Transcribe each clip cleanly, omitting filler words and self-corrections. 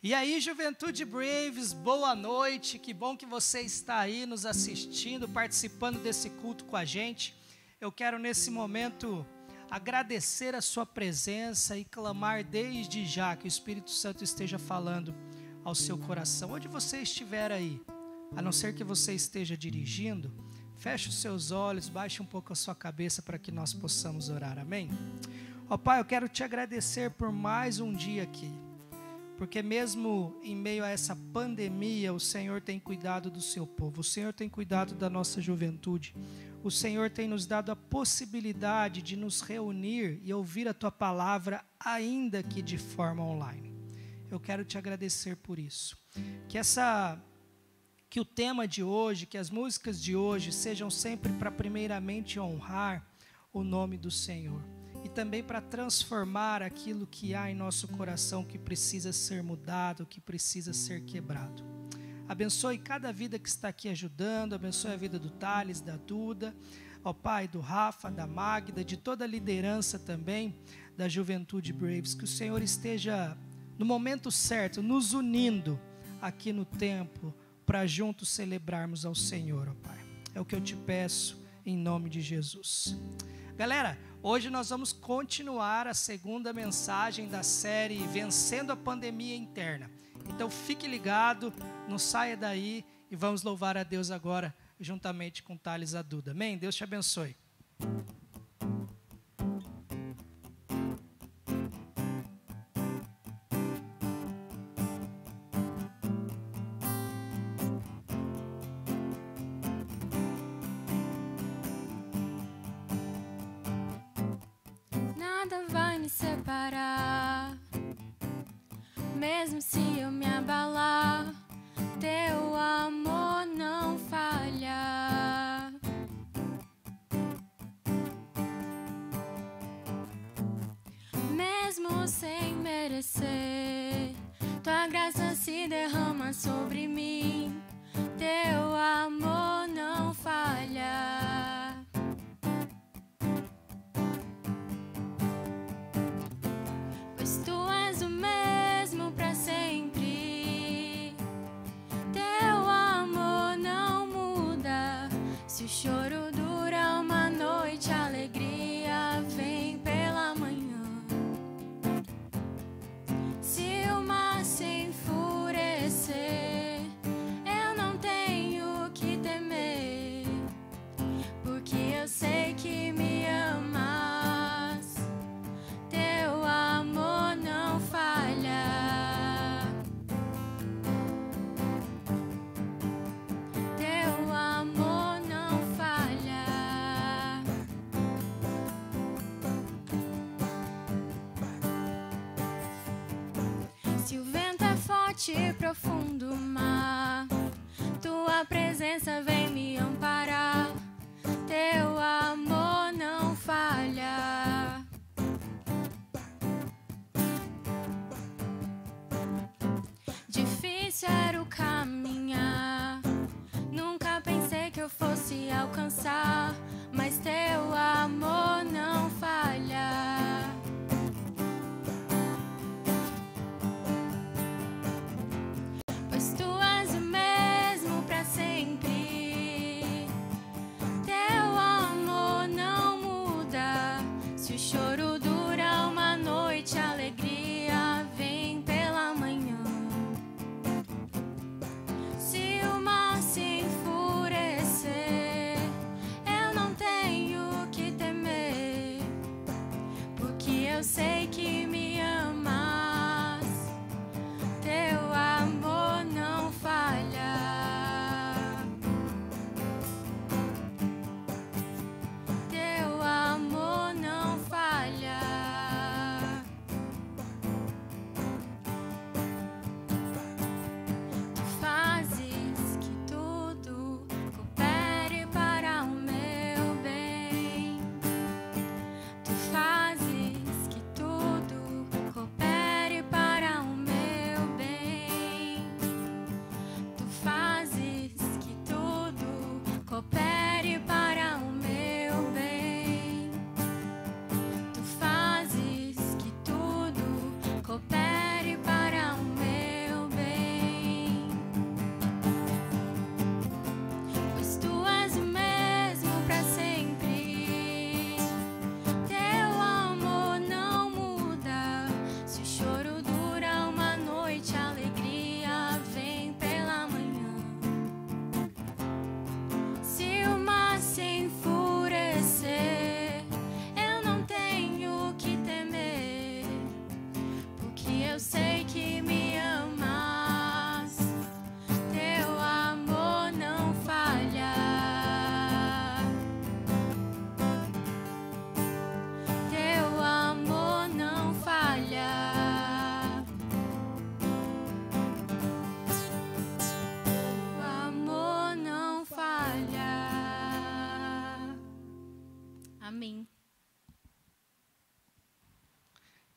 E aí, Juventude Braves, boa noite, que bom que você está aí nos assistindo, participando desse culto com a gente. Eu quero nesse momento agradecer a sua presença e clamar desde já que o Espírito Santo esteja falando ao seu coração. Onde você estiver aí, a não ser que você esteja dirigindo, feche os seus olhos, baixe um pouco a sua cabeça para que nós possamos orar, amém? Ó Pai, eu quero te agradecer por mais um dia aqui. Porque mesmo em meio a essa pandemia, o Senhor tem cuidado do seu povo, o Senhor tem cuidado da nossa juventude, o Senhor tem nos dado a possibilidade de nos reunir e ouvir a Tua palavra, ainda que de forma online. Eu quero te agradecer por isso. Que o tema de hoje, que as músicas de hoje sejam sempre para primeiramente honrar o nome do Senhor. E também para transformar aquilo que há em nosso coração que precisa ser mudado, que precisa ser quebrado. Abençoe cada vida que está aqui ajudando, abençoe a vida do Thales, da Duda, ó Pai, do Rafa, da Magda, de toda a liderança também da Juventude Braves. Que o Senhor esteja no momento certo, nos unindo aqui no templo para juntos celebrarmos ao Senhor, ó Pai. É o que eu te peço em nome de Jesus. Galera, hoje nós vamos continuar a segunda mensagem da série Vencendo a Pandemia Interna. Então fique ligado, não saia daí e vamos louvar a Deus agora juntamente com Thales e a Duda. Amém? Deus te abençoe. Separar, mesmo se eu me abalar, teu amor não falha. Mesmo sem merecer, tua graça se derrama sobre mim, teu amor não falha. Tu és o mesmo para sempre, teu amor não muda. Se o choro dura uma noite, a alegria vem pela manhã. Se o mar se enfurecer, eu não tenho que temer, porque eu sei que me amas. Teu amor não falha. Teu amor não falha. Se o vento é forte e profundo o mar, tua presença vem me amparar. Teu amor não falha. Difícil era o caminhar, nunca pensei que eu fosse alcançar, mas teu amor não falha. Pois tu és o mesmo para sempre, teu amor não muda. Se o choro dura uma noite, a alegria vem pela manhã.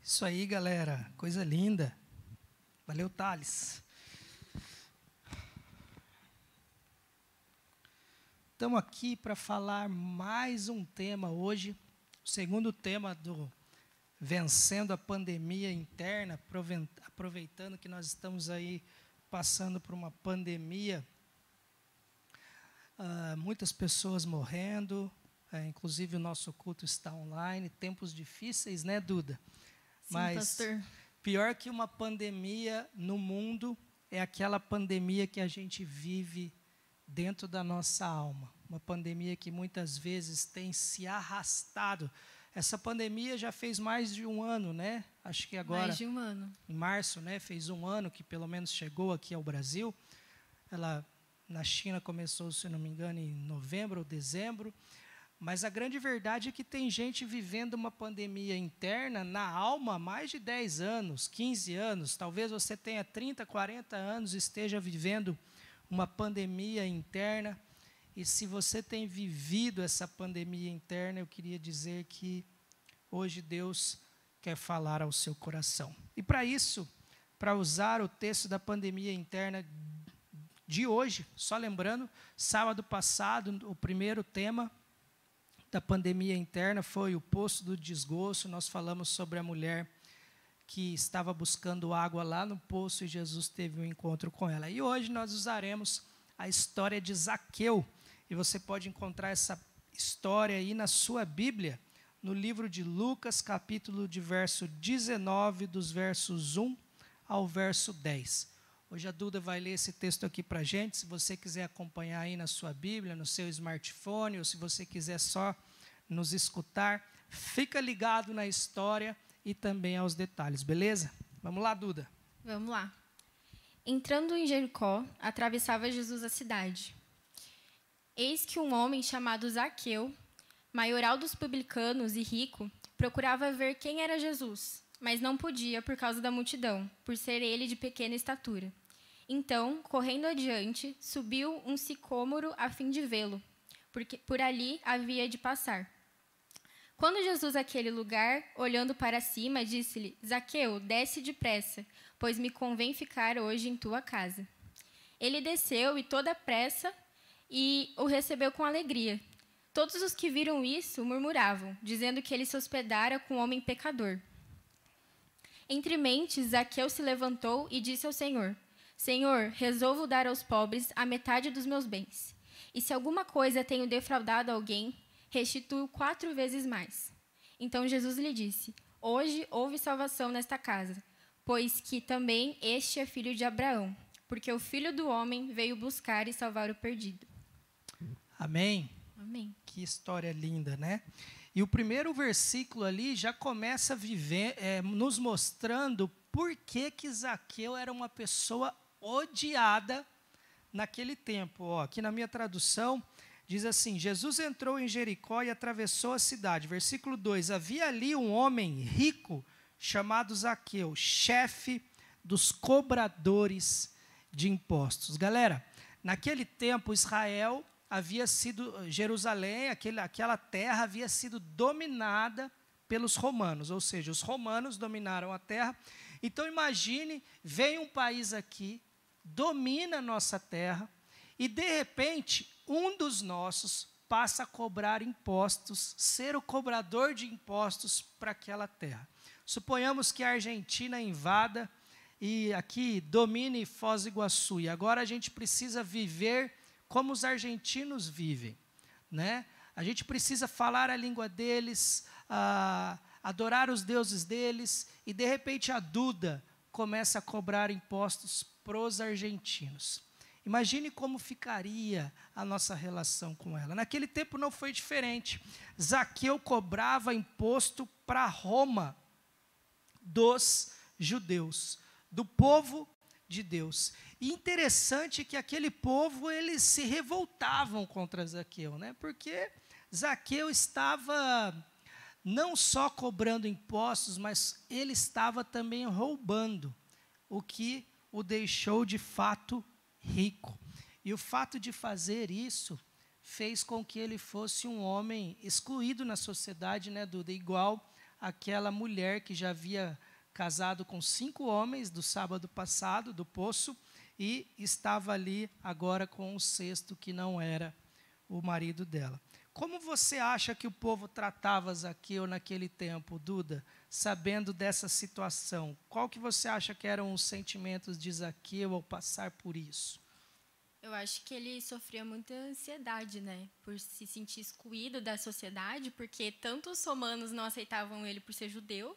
Isso aí, galera. Coisa linda. Valeu, Thales. Estamos aqui para falar mais um tema hoje. O segundo tema do Vencendo a Pandemia Interna, aproveitando que nós estamos aí passando por uma pandemia. Muitas pessoas morrendo, inclusive o nosso culto está online. Tempos difíceis, né, Duda? Sim, mas pastor. Pior que uma pandemia no mundo é aquela pandemia que a gente vive dentro da nossa alma. Uma pandemia que muitas vezes tem se arrastado. Essa pandemia já fez mais de um ano, né? Acho que agora, Mais de um ano. em março, né, fez um ano que pelo menos chegou aqui ao Brasil. Ela, na China, começou, se não me engano, em novembro ou dezembro. Mas a grande verdade é que tem gente vivendo uma pandemia interna na alma há mais de 10 anos, 15 anos. Talvez você tenha 30, 40 anos e esteja vivendo uma pandemia interna. E se você tem vivido essa pandemia interna, eu queria dizer que hoje Deus quer falar ao seu coração. E para isso, para usar o texto da pandemia interna de hoje, só lembrando, sábado passado, o primeiro tema da pandemia interna foi o poço do desgosto. Nós falamos sobre a mulher que estava buscando água lá no poço e Jesus teve um encontro com ela. E hoje nós usaremos a história de Zaqueu. E você pode encontrar essa história aí na sua Bíblia, no livro de Lucas, capítulo de verso 19, dos versos 1 ao verso 10. Hoje a Duda vai ler esse texto aqui para a gente. Se você quiser acompanhar aí na sua Bíblia, no seu smartphone, ou se você quiser só nos escutar, fica ligado na história e também aos detalhes, beleza? Vamos lá, Duda. Vamos lá. Entrando em Jericó, atravessava Jesus a cidade. Eis que um homem chamado Zaqueu, maioral dos publicanos e rico, procurava ver quem era Jesus, mas não podia por causa da multidão, por ser ele de pequena estatura. Então, correndo adiante, subiu um sicômoro a fim de vê-lo, porque por ali havia de passar. Quando Jesus àquele lugar, olhando para cima, disse-lhe: Zaqueu, desce depressa, pois me convém ficar hoje em tua casa. Ele desceu e toda pressa e o recebeu com alegria. Todos os que viram isso murmuravam, dizendo que ele se hospedara com um homem pecador. Entre mentes, Zaqueu se levantou e disse ao Senhor: Senhor, resolvo dar aos pobres a metade dos meus bens. E se alguma coisa tenho defraudado alguém, restituo 4 vezes mais. Então Jesus lhe disse: Hoje houve salvação nesta casa, pois que também este é filho de Abraão, porque o Filho do Homem veio buscar e salvar o perdido. Amém? Amém. Que história linda, né? E o primeiro versículo ali já começa nos mostrando por que Zaqueu era uma pessoa odiada naquele tempo. Ó, aqui na minha tradução diz assim: Jesus entrou em Jericó e atravessou a cidade. Versículo 2: havia ali um homem rico chamado Zaqueu, chefe dos cobradores de impostos. Galera, naquele tempo Israel havia sido, Jerusalém, aquela terra havia sido dominada pelos romanos, ou seja, os romanos dominaram a terra. Então imagine, vem um país aqui, domina a nossa terra, e de repente, um dos nossos passa a cobrar impostos, ser o cobrador de impostos para aquela terra. Suponhamos que a Argentina invada e aqui domine Foz do Iguaçu, e agora a gente precisa viver como os argentinos vivem, né? A gente precisa falar a língua deles, adorar os deuses deles, e de repente a Duda começa a cobrar impostos para os argentinos. Imagine como ficaria a nossa relação com ela. Naquele tempo não foi diferente. Zaqueu cobrava imposto para Roma, dos judeus, do povo de Deus. E interessante que aquele povo, eles se revoltavam contra Zaqueu, né? Porque Zaqueu estava não só cobrando impostos, mas ele estava também roubando, o que o deixou de fato rico. E o fato de fazer isso fez com que ele fosse um homem excluído na sociedade, né, Duda? Igual aquela mulher que já havia casado com 5 homens do sábado passado, do poço, e estava ali agora com o 6º, que não era o marido dela. Como você acha que o povo tratava Zaqueu naquele tempo, Duda, sabendo dessa situação? Qual que você acha que eram os sentimentos de Zaqueu ao passar por isso? Eu acho que ele sofria muita ansiedade, né? Por se sentir excluído da sociedade, porque tanto os romanos não aceitavam ele por ser judeu,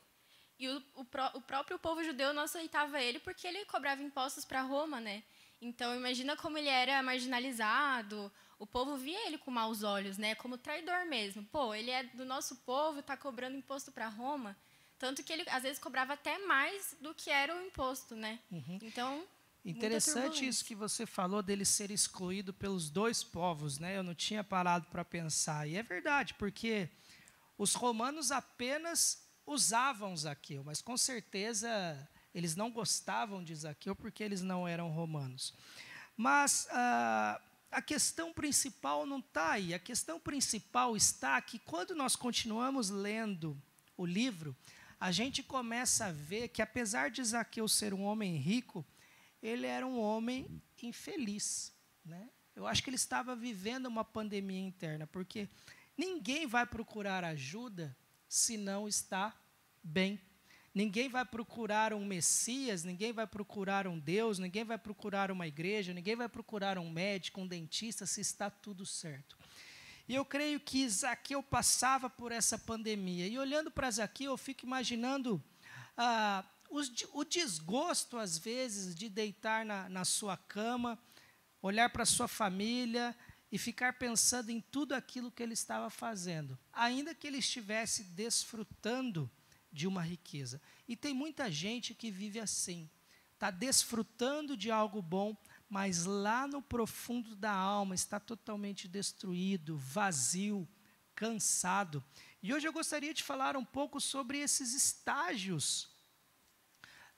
e o próprio povo judeu não aceitava ele porque ele cobrava impostos para Roma, né? Então, imagina como ele era marginalizado, o povo via ele com maus olhos, né? Como traidor mesmo. Pô, ele é do nosso povo, está cobrando imposto para Roma. Tanto que ele, às vezes, cobrava até mais do que era o imposto, né? Então, interessante isso que você falou dele ser excluído pelos 2 povos, né? Eu não tinha parado para pensar. E é verdade, porque os romanos apenas usavam Zaqueu, mas com certeza eles não gostavam de Zaqueu porque eles não eram romanos. Mas a questão principal não está aí. A questão principal está que quando nós continuamos lendo o livro, a gente começa a ver que, apesar de Zaqueu ser um homem rico, ele era um homem infeliz, né? Eu acho que ele estava vivendo uma pandemia interna, porque ninguém vai procurar ajuda se não está bem. Ninguém vai procurar um Messias, ninguém vai procurar um Deus, ninguém vai procurar uma igreja, ninguém vai procurar um médico, um dentista, se está tudo certo. E eu creio que Zaqueu passava por essa pandemia. E olhando para Zaqueu, eu fico imaginando o desgosto, às vezes, de deitar na sua cama, olhar para a sua família e ficar pensando em tudo aquilo que ele estava fazendo, ainda que ele estivesse desfrutando de uma riqueza. E tem muita gente que vive assim, está desfrutando de algo bom, mas lá no profundo da alma está totalmente destruído, vazio, cansado. E hoje eu gostaria de falar um pouco sobre esses estágios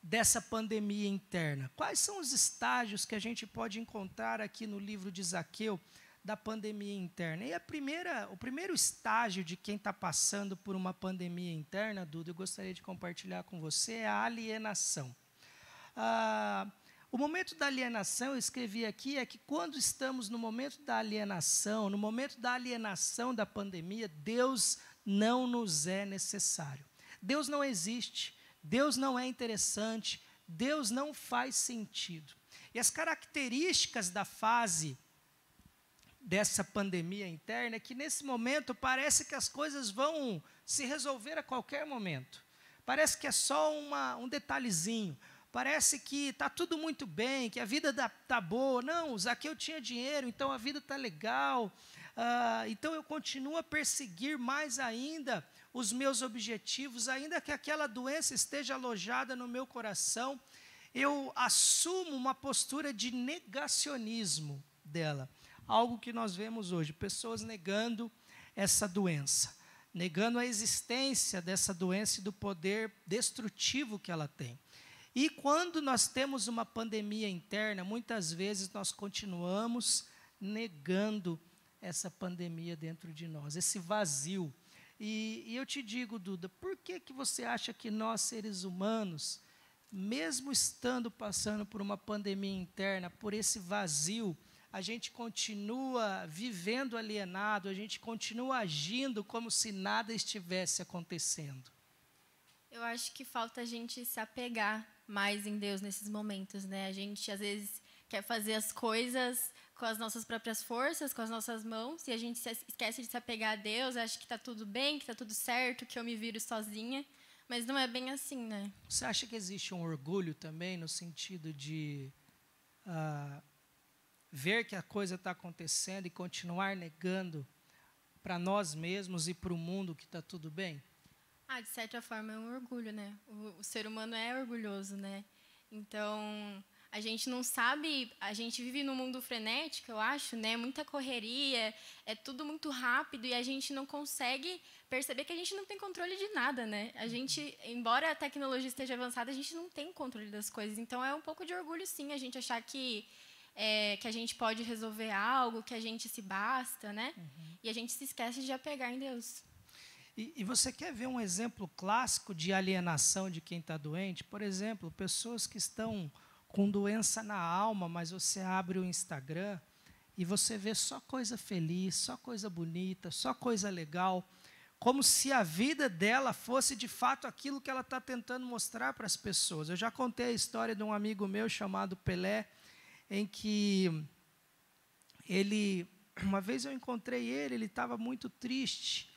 dessa pandemia interna. Quais são os estágios que a gente pode encontrar aqui no livro de Zaqueu da pandemia interna? E o primeiro estágio de quem está passando por uma pandemia interna, Duda, eu gostaria de compartilhar com você, é a alienação. O momento da alienação, eu escrevi aqui, é que quando estamos no momento da alienação, da pandemia, Deus não nos é necessário. Deus não existe, Deus não é interessante, Deus não faz sentido. E as características da fase dessa pandemia interna é que, nesse momento, parece que as coisas vão se resolver a qualquer momento. Parece que é só um detalhezinho. Parece que está tudo muito bem, que a vida está boa. Não, o Zaqueu tinha dinheiro, então a vida está legal. Então eu continuo a perseguir mais ainda os meus objetivos, ainda que aquela doença esteja alojada no meu coração, eu assumo uma postura de negacionismo dela. Algo que nós vemos hoje, pessoas negando essa doença, negando a existência dessa doença e do poder destrutivo que ela tem. E quando nós temos uma pandemia interna, muitas vezes nós continuamos negando essa pandemia dentro de nós, esse vazio. E eu te digo, Duda, por que você acha que nós, seres humanos, mesmo estando passando por uma pandemia interna, por esse vazio, a gente continua vivendo alienado, a gente continua agindo como se nada estivesse acontecendo? Eu acho que falta a gente se apegar mais em Deus nesses momentos, né? A gente, às vezes, quer fazer as coisas com as nossas próprias forças, com as nossas mãos, e a gente esquece de se apegar a Deus, acha que está tudo bem, que está tudo certo, que eu me viro sozinha, mas não é bem assim, né? Você acha que existe um orgulho também, no sentido de ver que a coisa está acontecendo e continuar negando para nós mesmos e para o mundo que está tudo bem? De certa forma é um orgulho, né? O ser humano é orgulhoso, né? Então, a gente não sabe, a gente vive num mundo frenético, eu acho, né? Muita correria, é tudo muito rápido e a gente não consegue perceber que a gente não tem controle de nada, né? A gente, embora a tecnologia esteja avançada, a gente não tem controle das coisas. Então, é um pouco de orgulho, sim, a gente achar que a gente pode resolver algo, que a gente se basta, né? E a gente se esquece de apegar em Deus. E você quer ver um exemplo clássico de alienação de quem está doente? Por exemplo, pessoas que estão com doença na alma, mas você abre o Instagram e você vê só coisa feliz, só coisa bonita, só coisa legal, como se a vida dela fosse de fato aquilo que ela está tentando mostrar para as pessoas. Eu já contei a história de um amigo meu chamado Pelé, em que uma vez eu encontrei ele estava muito triste,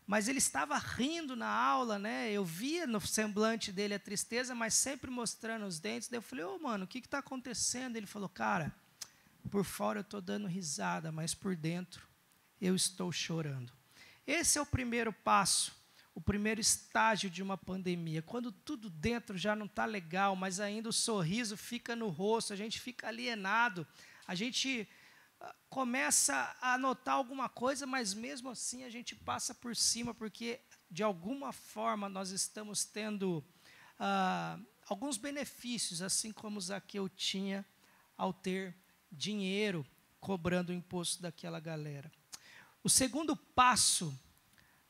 mas ele estava rindo na aula, né? Eu via no semblante dele a tristeza, mas sempre mostrando os dentes. Daí eu falei, mano, o que está acontecendo? Ele falou, cara, por fora eu estou dando risada, mas por dentro eu estou chorando. Esse é o primeiro passo, o primeiro estágio de uma pandemia, quando tudo dentro já não está legal, mas ainda o sorriso fica no rosto, a gente fica alienado, a gente começa a notar alguma coisa, mas mesmo assim a gente passa por cima, porque de alguma forma nós estamos tendo alguns benefícios, assim como Zaqueu tinha ao ter dinheiro cobrando o imposto daquela galera. O segundo passo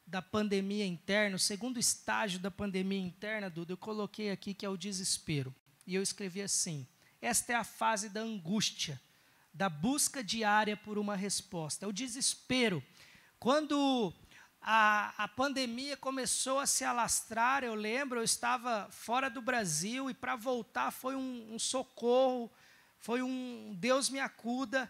da pandemia interna, o segundo estágio da pandemia interna, Duda, eu coloquei aqui que é o desespero. E eu escrevi assim, esta é a fase da angústia, da busca diária por uma resposta. O desespero. Quando a pandemia começou a se alastrar, eu lembro, eu estava fora do Brasil e para voltar foi um socorro, foi um Deus me acuda.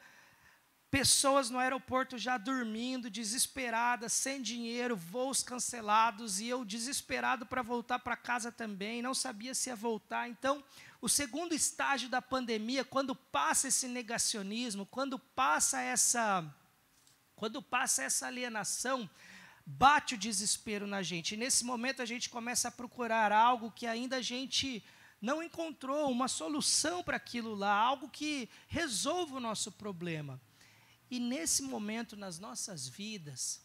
Pessoas no aeroporto já dormindo, desesperadas, sem dinheiro, voos cancelados, e eu desesperado para voltar para casa também, não sabia se ia voltar. Então, o segundo estágio da pandemia, quando passa esse negacionismo, quando passa essa alienação, bate o desespero na gente. E nesse momento a gente começa a procurar algo que ainda a gente não encontrou, uma solução para aquilo lá, algo que resolva o nosso problema. E nesse momento, nas nossas vidas,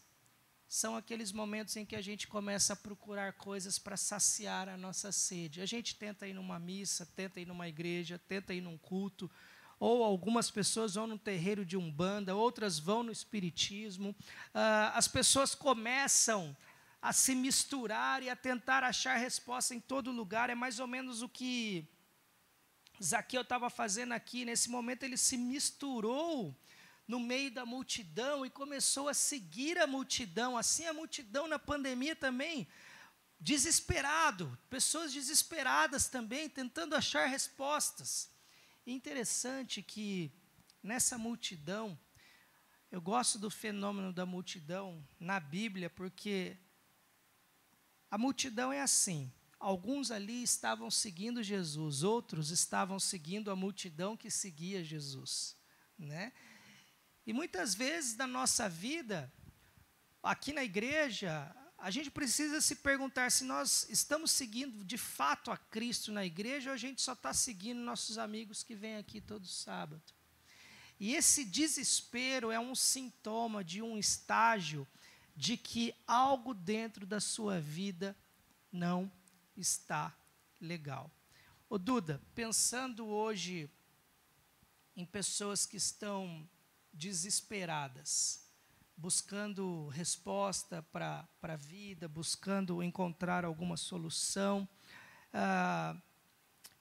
são aqueles momentos em que a gente começa a procurar coisas para saciar a nossa sede. A gente tenta ir numa missa, tenta ir numa igreja, tenta ir num culto, ou algumas pessoas vão no terreiro de Umbanda, outras vão no espiritismo. As pessoas começam a se misturar e a tentar achar resposta em todo lugar. É mais ou menos o que Zaqueu estava fazendo aqui. Nesse momento ele se misturou no meio da multidão e começou a seguir a multidão. Assim a multidão na pandemia também, desesperado, pessoas desesperadas também, tentando achar respostas. E interessante que nessa multidão, eu gosto do fenômeno da multidão na Bíblia, porque a multidão é assim, alguns ali estavam seguindo Jesus, outros estavam seguindo a multidão que seguia Jesus, né? E muitas vezes na nossa vida, aqui na igreja, a gente precisa se perguntar se nós estamos seguindo de fato a Cristo na igreja ou a gente só está seguindo nossos amigos que vêm aqui todo sábado. E esse desespero é um sintoma de um estágio de que algo dentro da sua vida não está legal. Ô Duda, pensando hoje em pessoas que estão desesperadas, buscando resposta para a vida, buscando encontrar alguma solução.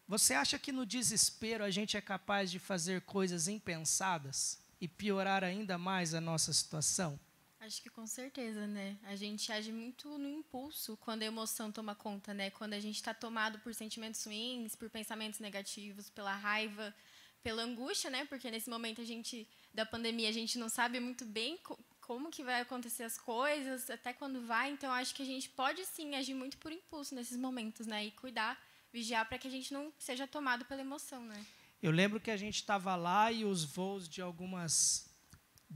Você acha que no desespero a gente é capaz de fazer coisas impensadas e piorar ainda mais a nossa situação? Acho que com certeza, né? A gente age muito no impulso quando a emoção toma conta, né? Quando a gente está tomado por sentimentos ruins, por pensamentos negativos, pela raiva, pela angústia, né? Porque nesse momento da pandemia a gente não sabe muito bem como que vai acontecer as coisas, até quando vai. Então acho que a gente pode sim agir muito por impulso nesses momentos, né? E cuidar, vigiar para que a gente não seja tomado pela emoção, né? Eu lembro que a gente estava lá e os voos de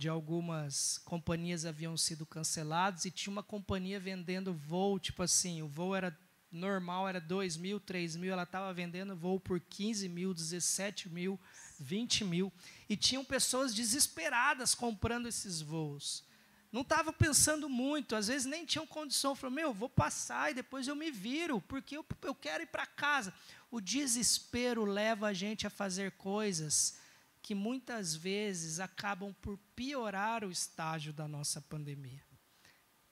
algumas companhias haviam sido cancelados e tinha uma companhia vendendo voo, tipo assim, o voo era normal, era 2 mil, 3 mil, ela estava vendendo voo por 15 mil, 17 mil, 20 mil. E tinham pessoas desesperadas comprando esses voos. Não estavam pensando muito, às vezes nem tinham condição. Falaram, vou passar e depois eu me viro, porque eu quero ir para casa. O desespero leva a gente a fazer coisas que muitas vezes acabam por piorar o estágio da nossa pandemia.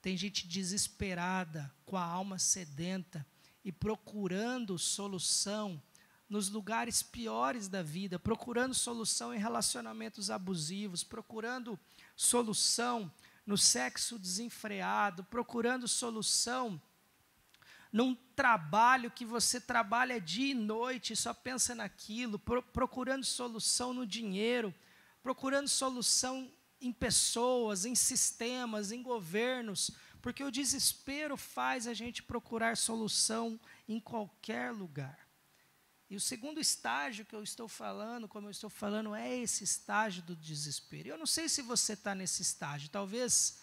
tem gente desesperada, com a alma sedenta e procurando solução nos lugares piores da vida, procurando solução em relacionamentos abusivos, procurando solução no sexo desenfreado, procurando solução num trabalho que você trabalha dia e noite e só pensa naquilo, procurando solução no dinheiro, procurando solução em pessoas, em sistemas, em governos, porque o desespero faz a gente procurar solução em qualquer lugar. E o segundo estágio que eu estou falando, como eu estou falando, é esse estágio do desespero. Eu não sei se você está nesse estágio, talvez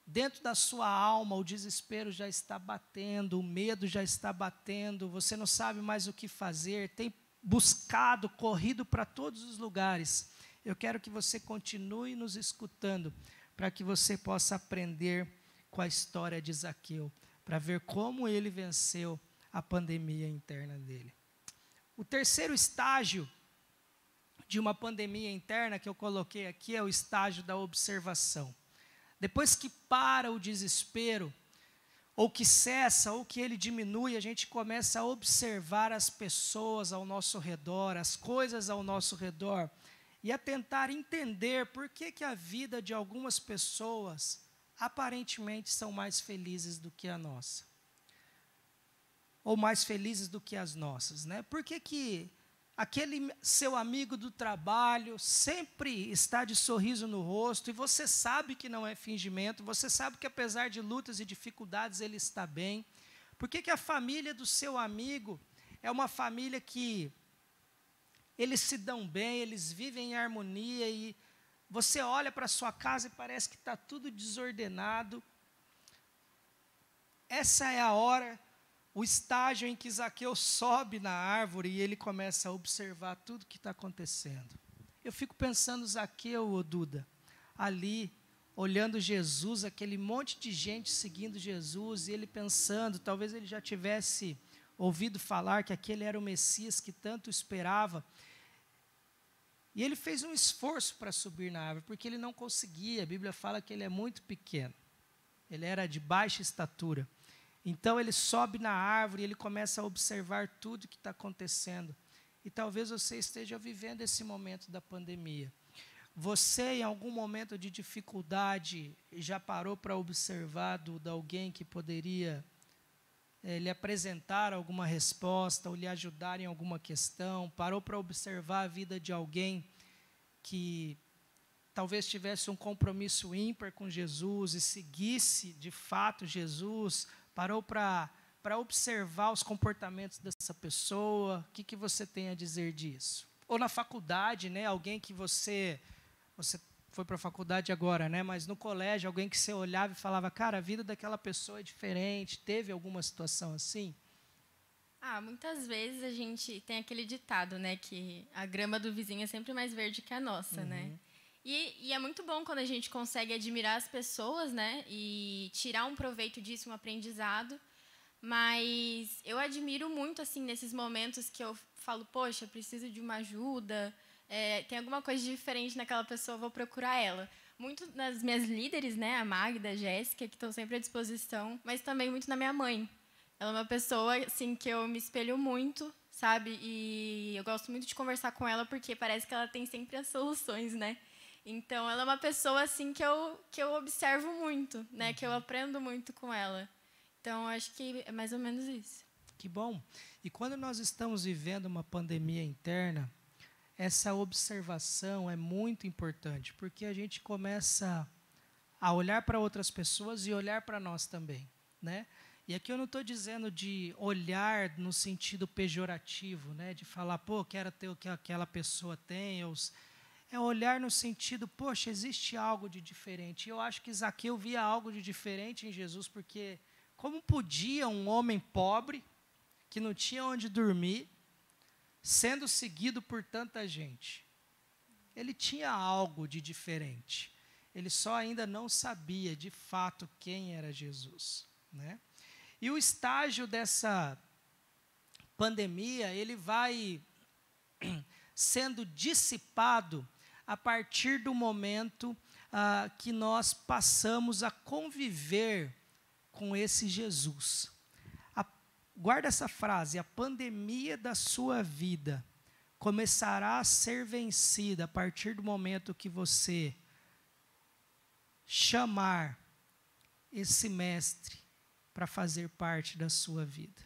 dentro da sua alma o desespero já está batendo, o medo já está batendo, você não sabe mais o que fazer, tem buscado, corrido para todos os lugares. Eu quero que você continue nos escutando, para que você possa aprender com a história de Zaqueu, para ver como ele venceu a pandemia interna dele. O terceiro estágio de uma pandemia interna que eu coloquei aqui é o estágio da observação. Depois que para o desespero, ou que cessa, ou que ele diminui, a gente começa a observar as pessoas ao nosso redor, as coisas ao nosso redor, e a tentar entender por que a vida de algumas pessoas aparentemente são mais felizes do que a nossa. Ou mais felizes do que as nossas, né? Por que aquele seu amigo do trabalho sempre está de sorriso no rosto e você sabe que não é fingimento, você sabe que apesar de lutas e dificuldades ele está bem? Por que a família do seu amigo é uma família que eles se dão bem, eles vivem em harmonia e você olha para a sua casa e parece que está tudo desordenado? Essa é a hora, o estágio em que Zaqueu sobe na árvore e ele começa a observar tudo que está acontecendo. Eu fico pensando Zaqueu, ô Duda, ali, olhando Jesus, aquele monte de gente seguindo Jesus, e ele pensando, talvez ele já tivesse ouvido falar que aquele era o Messias que tanto esperava. E ele fez um esforço para subir na árvore, porque ele não conseguia. A Bíblia fala que ele é muito pequeno. Ele era de baixa estatura. Então ele sobe na árvore e ele começa a observar tudo que está acontecendo. E talvez você esteja vivendo esse momento da pandemia. Você, em algum momento de dificuldade, já parou para observar de alguém que poderia lhe apresentar alguma resposta ou lhe ajudar em alguma questão? Parou para observar a vida de alguém que talvez tivesse um compromisso ímpar com Jesus e seguisse de fato Jesus? Parou para observar os comportamentos dessa pessoa? O que você tem a dizer disso? Ou na faculdade, né, alguém que você foi para a faculdade agora, né, mas no colégio, alguém que você olhava e falava, cara, a vida daquela pessoa é diferente. Teve alguma situação assim? Muitas vezes a gente tem aquele ditado, né, que a grama do vizinho é sempre mais verde que a nossa, né? E é muito bom quando a gente consegue admirar as pessoas, né, e tirar um proveito disso, um aprendizado. Mas eu admiro muito, assim, nesses momentos que eu falo, poxa, preciso de uma ajuda, tem alguma coisa diferente naquela pessoa, vou procurar ela. Muito nas minhas líderes, né, a Magda, a Jéssica, que estão sempre à disposição, mas também muito na minha mãe. Ela é uma pessoa, assim, que eu me espelho muito, sabe? E eu gosto muito de conversar com ela porque parece que ela tem sempre as soluções, né? Então, ela é uma pessoa, assim, que eu observo muito, né? Que eu aprendo muito com ela. Então, acho que é mais ou menos isso. Que bom. E quando nós estamos vivendo uma pandemia interna, essa observação é muito importante, porque a gente começa a olhar para outras pessoas e olhar para nós também, né? E aqui eu não estou dizendo de olhar no sentido pejorativo, né? De falar, pô, quero ter o que aquela pessoa tem, é olhar no sentido, poxa, existe algo de diferente. E eu acho que Zaqueu via algo de diferente em Jesus, porque como podia um homem pobre, que não tinha onde dormir, sendo seguido por tanta gente? Ele tinha algo de diferente. Ele só ainda não sabia, de fato, quem era Jesus, né? E o estágio dessa pandemia, ele vai sendo dissipado a partir do momento que nós passamos a conviver com esse Jesus. Guarda essa frase: a pandemia da sua vida começará a ser vencida a partir do momento que você chamar esse mestre para fazer parte da sua vida.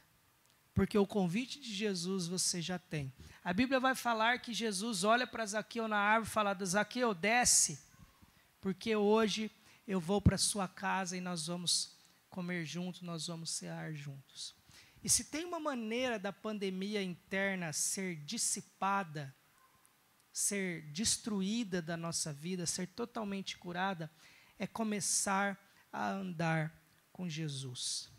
Porque o convite de Jesus você já tem. A Bíblia vai falar que Jesus olha para Zaqueu na árvore e fala: Zaqueu, desce, porque hoje eu vou para a sua casa e nós vamos comer juntos, nós vamos cear juntos. E se tem uma maneira da pandemia interna ser dissipada, ser destruída da nossa vida, ser totalmente curada, é começar a andar com Jesus.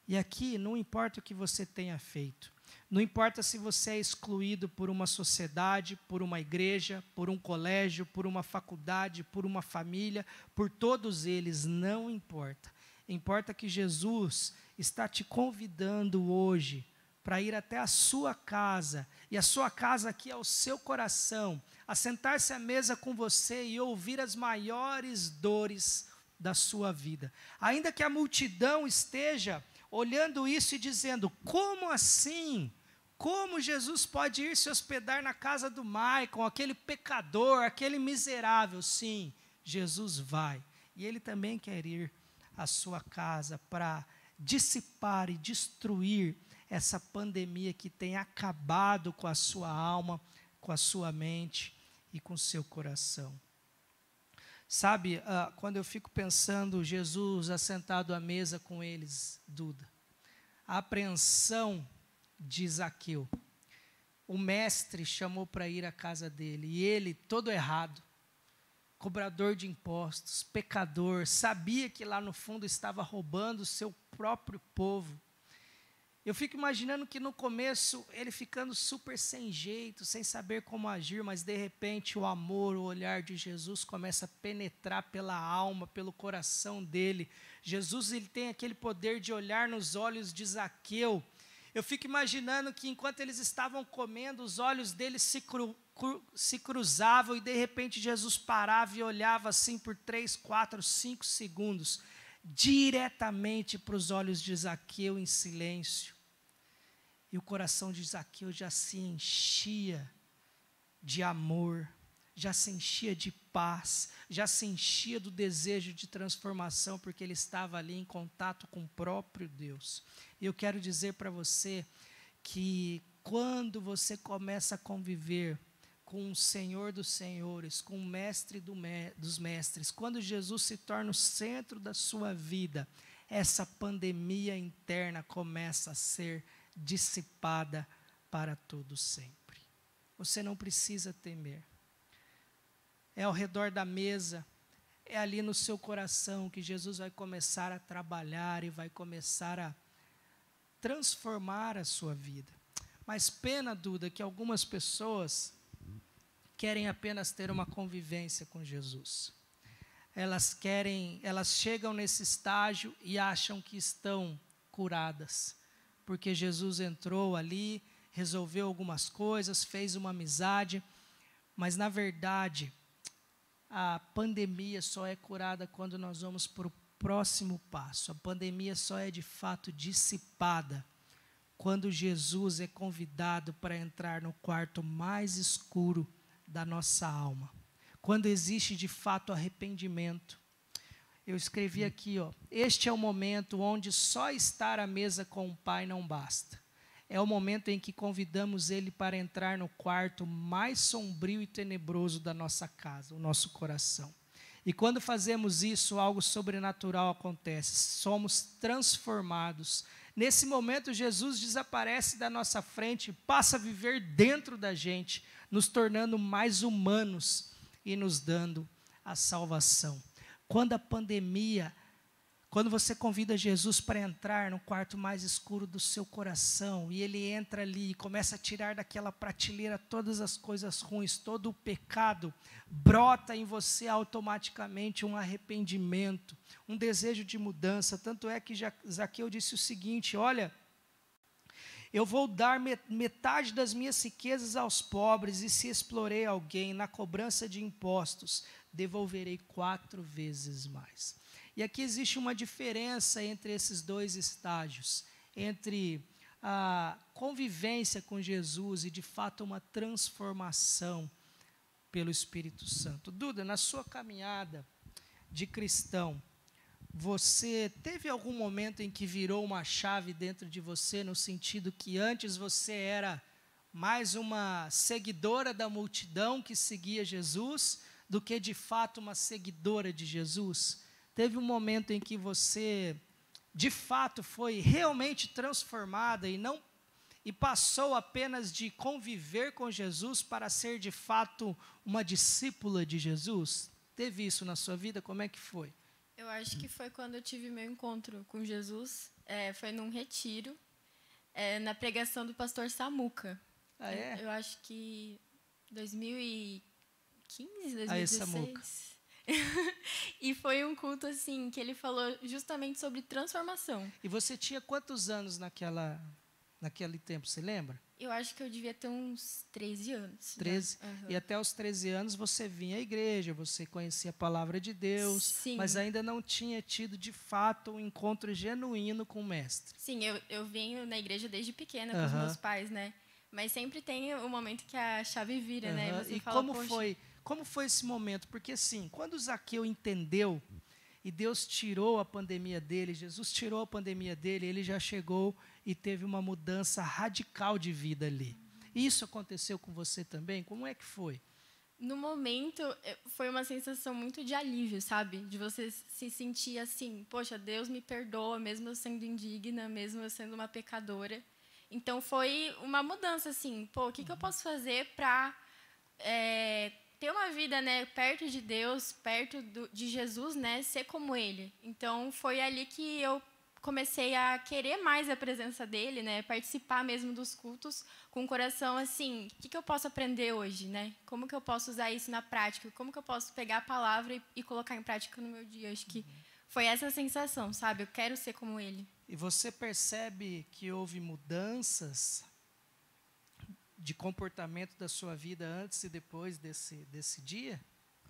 E aqui não importa o que você tenha feito, não importa se você é excluído por uma sociedade, por uma igreja, por um colégio, por uma faculdade, por uma família, por todos eles, não importa. Importa que Jesus está te convidando hoje para ir até a sua casa, e a sua casa aqui é o seu coração, a sentar-se à mesa com você e ouvir as maiores dores da sua vida. Ainda que a multidão esteja olhando isso e dizendo: como assim? Como Jesus pode ir se hospedar na casa do Maicon, aquele pecador, aquele miserável? Sim, Jesus vai. E Ele também quer ir à sua casa para dissipar e destruir essa pandemia que tem acabado com a sua alma, com a sua mente e com o seu coração. Sabe, quando eu fico pensando Jesus assentado à mesa com eles, Duda, a apreensão de Zaqueu, o mestre chamou para ir à casa dele, e ele, todo errado, cobrador de impostos, pecador, sabia que lá no fundo estava roubando o seu próprio povo. Eu fico imaginando que no começo ele ficando super sem jeito, sem saber como agir, mas de repente o amor, o olhar de Jesus começa a penetrar pela alma, pelo coração dele. Jesus, ele tem aquele poder de olhar nos olhos de Zaqueu. Eu fico imaginando que enquanto eles estavam comendo, os olhos deles se cruzavam e de repente Jesus parava e olhava assim por 3, 4, 5 segundos, diretamente para os olhos de Zaqueu em silêncio. E o coração de Zaqueu já se enchia de amor, já se enchia de paz, já se enchia do desejo de transformação, porque ele estava ali em contato com o próprio Deus. E eu quero dizer para você que quando você começa a conviver com o Senhor dos Senhores, com o Mestre dos Mestres, quando Jesus se torna o centro da sua vida, essa pandemia interna começa a ser dissipada para todo sempre. Você não precisa temer. É ao redor da mesa, é ali no seu coração que Jesus vai começar a trabalhar e vai começar a transformar a sua vida. Mas pena, Duda, que algumas pessoas querem apenas ter uma convivência com Jesus. Elas chegam nesse estágio e acham que estão curadas, porque Jesus entrou ali, resolveu algumas coisas, fez uma amizade, mas na verdade a pandemia só é curada quando nós vamos para o próximo passo. A pandemia só é de fato dissipada quando Jesus é convidado para entrar no quarto mais escuro da nossa alma. Quando existe de fato arrependimento. Eu escrevi aqui, este é o momento onde só estar à mesa com o Pai não basta. É o momento em que convidamos Ele para entrar no quarto mais sombrio e tenebroso da nossa casa, o nosso coração. E quando fazemos isso, algo sobrenatural acontece. Somos transformados. Nesse momento, Jesus desaparece da nossa frente e passa a viver dentro da gente, nos tornando mais humanos e nos dando a salvação. Quando você convida Jesus para entrar no quarto mais escuro do seu coração, e Ele entra ali e começa a tirar daquela prateleira todas as coisas ruins, todo o pecado, brota em você automaticamente um arrependimento, um desejo de mudança. Tanto é que Zaqueu disse o seguinte: olha, eu vou dar metade das minhas riquezas aos pobres, e se explorei alguém na cobrança de impostos, devolverei 4 vezes mais. E aqui existe uma diferença entre esses dois estágios, entre a convivência com Jesus e, de fato, uma transformação pelo Espírito Santo. Duda, na sua caminhada de cristão, você teve algum momento em que virou uma chave dentro de você, no sentido que antes você era mais uma seguidora da multidão que seguia Jesus, do que de fato uma seguidora de Jesus? Teve um momento em que você, de fato, foi realmente transformada e passou apenas de conviver com Jesus para ser, de fato, uma discípula de Jesus? Teve isso na sua vida? Como é que foi? Eu acho que foi quando eu tive meu encontro com Jesus. Foi num retiro, na pregação do pastor Samuca. Ah, é? Eu acho que 2015, 2016. Aí, Samuca. E foi um culto assim que ele falou justamente sobre transformação. E você tinha quantos anos naquele tempo, você lembra? Eu acho que eu devia ter uns 13 anos. 13. Né? Uhum. E até os 13 anos você vinha à igreja, você conhecia a palavra de Deus, Sim. mas ainda não tinha tido, de fato, um encontro genuíno com o Mestre. Sim, eu venho na igreja desde pequena com os meus pais, né? Mas sempre tem o momento que a chave vira, né? E como foi esse momento? Porque, assim, quando Zaqueu entendeu e Deus tirou a pandemia dele, Jesus tirou a pandemia dele, ele já chegou e teve uma mudança radical de vida ali. Isso aconteceu com você também? Como é que foi? No momento, foi uma sensação muito de alívio, sabe? De você se sentir assim, poxa, Deus me perdoa, mesmo eu sendo indigna, mesmo eu sendo uma pecadora. Então, foi uma mudança, assim, o que eu posso fazer para ter uma vida, né, perto de Deus, perto de Jesus, né, ser como Ele. Então, foi ali que eu comecei a querer mais a presença dele, né, participar mesmo dos cultos com o coração assim, o que eu posso aprender hoje, né? Como que eu posso usar isso na prática? Como que eu posso pegar a palavra e colocar em prática no meu dia? Acho que foi essa sensação, sabe? Eu quero ser como ele. E você percebe que houve mudanças de comportamento da sua vida antes e depois desse dia?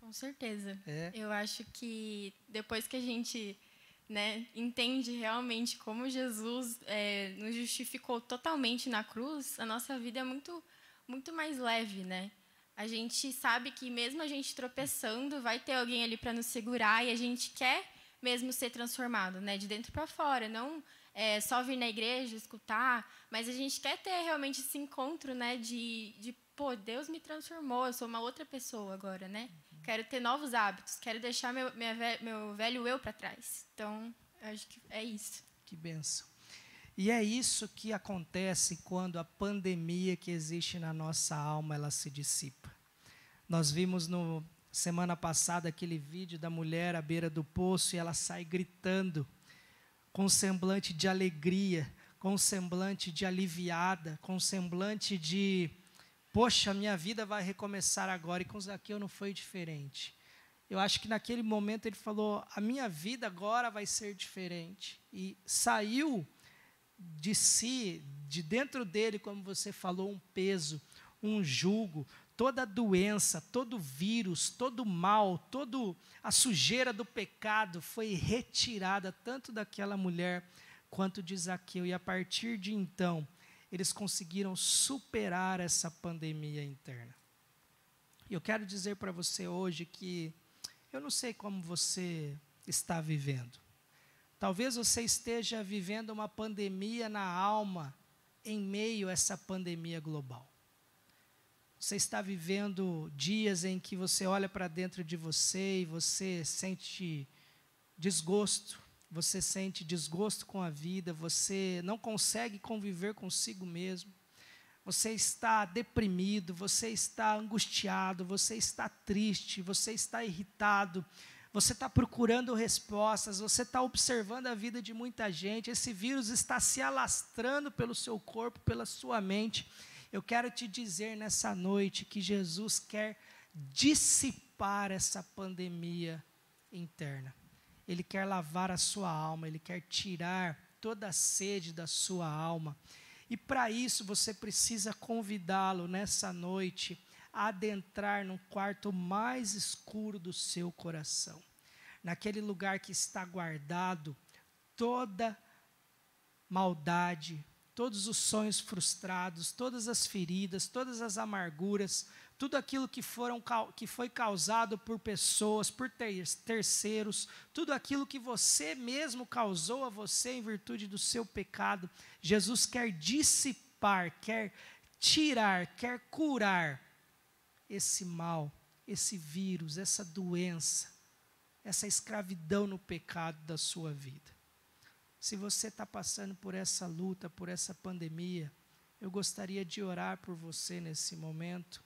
Com certeza. É. Eu acho que depois que a gente, né, entende realmente como Jesus nos justificou totalmente na cruz, a nossa vida é muito, muito mais leve, né? A gente sabe que mesmo a gente tropeçando, vai ter alguém ali para nos segurar, e a gente quer mesmo ser transformado, né, de dentro para fora, não só vir na igreja, escutar, mas a gente quer ter realmente esse encontro, né, pô, Deus me transformou, eu sou uma outra pessoa agora, né? Quero ter novos hábitos, quero deixar meu velho eu para trás. Então, eu acho que é isso. Que bênção. E é isso que acontece quando a pandemia que existe na nossa alma, ela se dissipa. Nós vimos semana passada aquele vídeo da mulher à beira do poço e ela sai gritando com um semblante de alegria, com um semblante de aliviada, com um semblante de, poxa, minha vida vai recomeçar agora. E com Zaqueu não foi diferente. Eu acho que naquele momento ele falou, a minha vida agora vai ser diferente. E saiu de si, de dentro dele, como você falou, um peso, um jugo, toda a doença, todo o vírus, todo o mal, toda a sujeira do pecado foi retirada tanto daquela mulher quanto de Zaqueu. E a partir de então, eles conseguiram superar essa pandemia interna. E eu quero dizer para você hoje que eu não sei como você está vivendo. Talvez você esteja vivendo uma pandemia na alma em meio a essa pandemia global. Você está vivendo dias em que você olha para dentro de você e você sente desgosto. Você sente desgosto com a vida, você não consegue conviver consigo mesmo. Você está deprimido, você está angustiado, você está triste, você está irritado, você está procurando respostas, você está observando a vida de muita gente, esse vírus está se alastrando pelo seu corpo, pela sua mente. Eu quero te dizer nessa noite que Jesus quer dissipar essa pandemia interna. Ele quer lavar a sua alma, Ele quer tirar toda a sede da sua alma. E para isso você precisa convidá-lo nessa noite a adentrar no quarto mais escuro do seu coração. Naquele lugar que está guardado toda maldade, todos os sonhos frustrados, todas as feridas, todas as amarguras, tudo aquilo que foi causado por pessoas, por terceiros, tudo aquilo que você mesmo causou a você em virtude do seu pecado. Jesus quer dissipar, quer tirar, quer curar esse mal, esse vírus, essa doença, essa escravidão no pecado da sua vida. Se você está passando por essa luta, por essa pandemia, eu gostaria de orar por você nesse momento.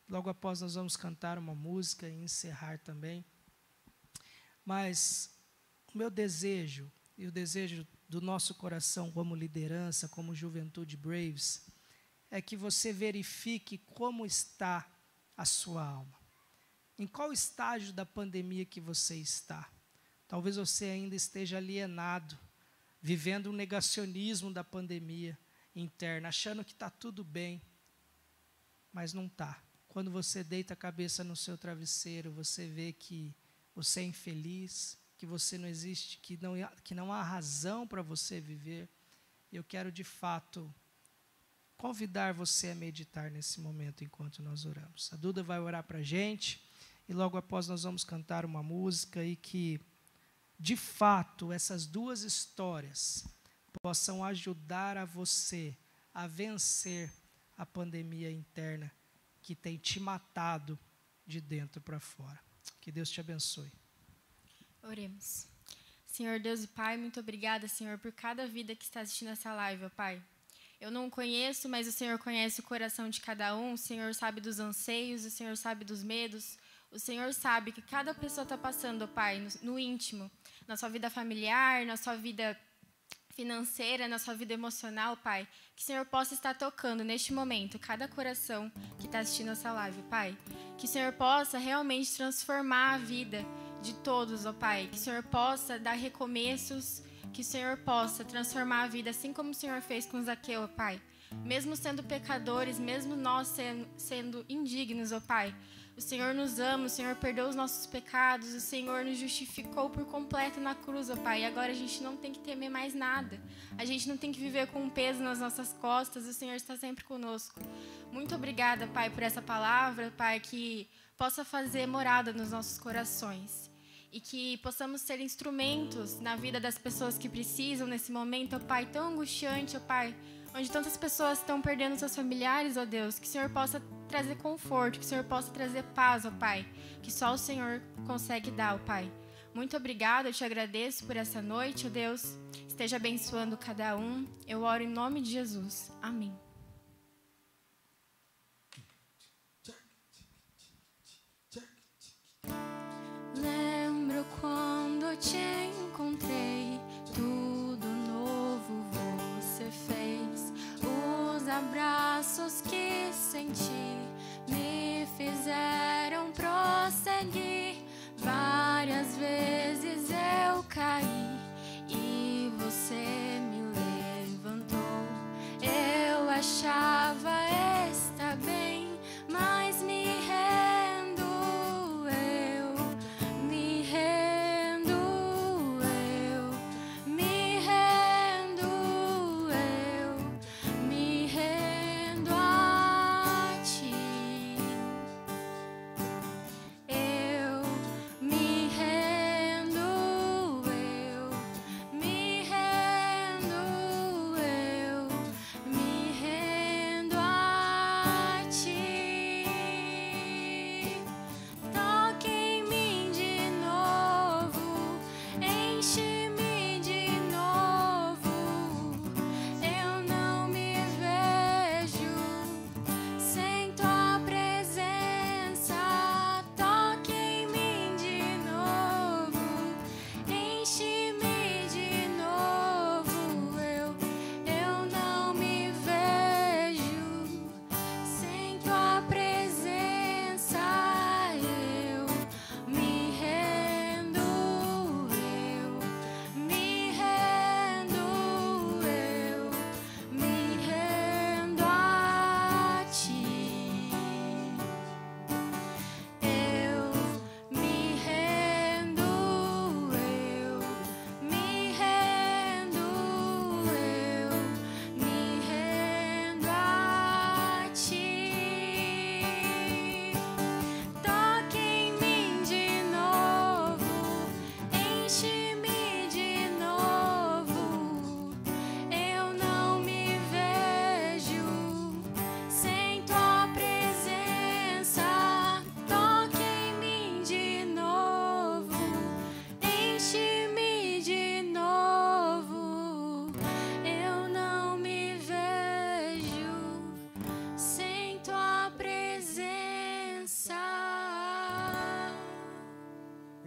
Logo após nós vamos cantar uma música e encerrar também. Mas o meu desejo, e o desejo do nosso coração como liderança, como Juventude Braves, é que você verifique como está a sua alma. Em qual estágio da pandemia que você está? Talvez você ainda esteja alienado, vivendo um negacionismo da pandemia interna, achando que está tudo bem, mas não está. Quando você deita a cabeça no seu travesseiro, você vê que você é infeliz, que você não existe, que não há razão para você viver. Eu quero, de fato, convidar você a meditar nesse momento enquanto nós oramos. A Duda vai orar para a gente, e logo após nós vamos cantar uma música e que, de fato, essas duas histórias possam ajudar a você a vencer a pandemia interna que tem te matado de dentro para fora. Que Deus te abençoe. Oremos. Senhor Deus e Pai, muito obrigada, Senhor, por cada vida que está assistindo essa live, ó Pai. Eu não conheço, mas o Senhor conhece o coração de cada um, o Senhor sabe dos anseios, o Senhor sabe dos medos, o Senhor sabe que cada pessoa está passando, ó Pai, no íntimo, na sua vida familiar, na sua vida financeira, na sua vida emocional, Pai. Que o Senhor possa estar tocando neste momento cada coração que está assistindo essa live, Pai. Que o Senhor possa realmente transformar a vida de todos, ó Pai. Que o Senhor possa dar recomeços, que o Senhor possa transformar a vida, assim como o Senhor fez com Zaqueu, ó Pai. Mesmo sendo pecadores, mesmo nós sendo indignos, ó Pai. O Senhor nos ama, o Senhor perdoou os nossos pecados, o Senhor nos justificou por completo na cruz, ó Pai. E agora a gente não tem que temer mais nada. A gente não tem que viver com um peso nas nossas costas, o Senhor está sempre conosco. Muito obrigada, Pai, por essa palavra, Pai, que possa fazer morada nos nossos corações. E que possamos ser instrumentos na vida das pessoas que precisam nesse momento, ó Pai, tão angustiante, ó Pai, onde tantas pessoas estão perdendo seus familiares, ó Deus, que o Senhor possa trazer conforto, que o Senhor possa trazer paz, ó Pai, que só o Senhor consegue dar, ó Pai. Muito obrigada, eu te agradeço por essa noite, ó Deus, esteja abençoando cada um, eu oro em nome de Jesus, amém. Lembro quando te encontrei, tudo novo você fez. Os abraços que senti me fizeram prosseguir. Várias vezes eu caí e você me levantou. Eu achava estar bem, mas me rendo. Me rendo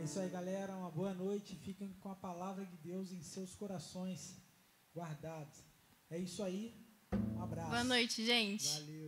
isso aí, galera. Uma boa noite. Fiquem com a palavra de Deus em seus corações guardados. É isso aí. Um abraço. Boa noite, gente. Valeu.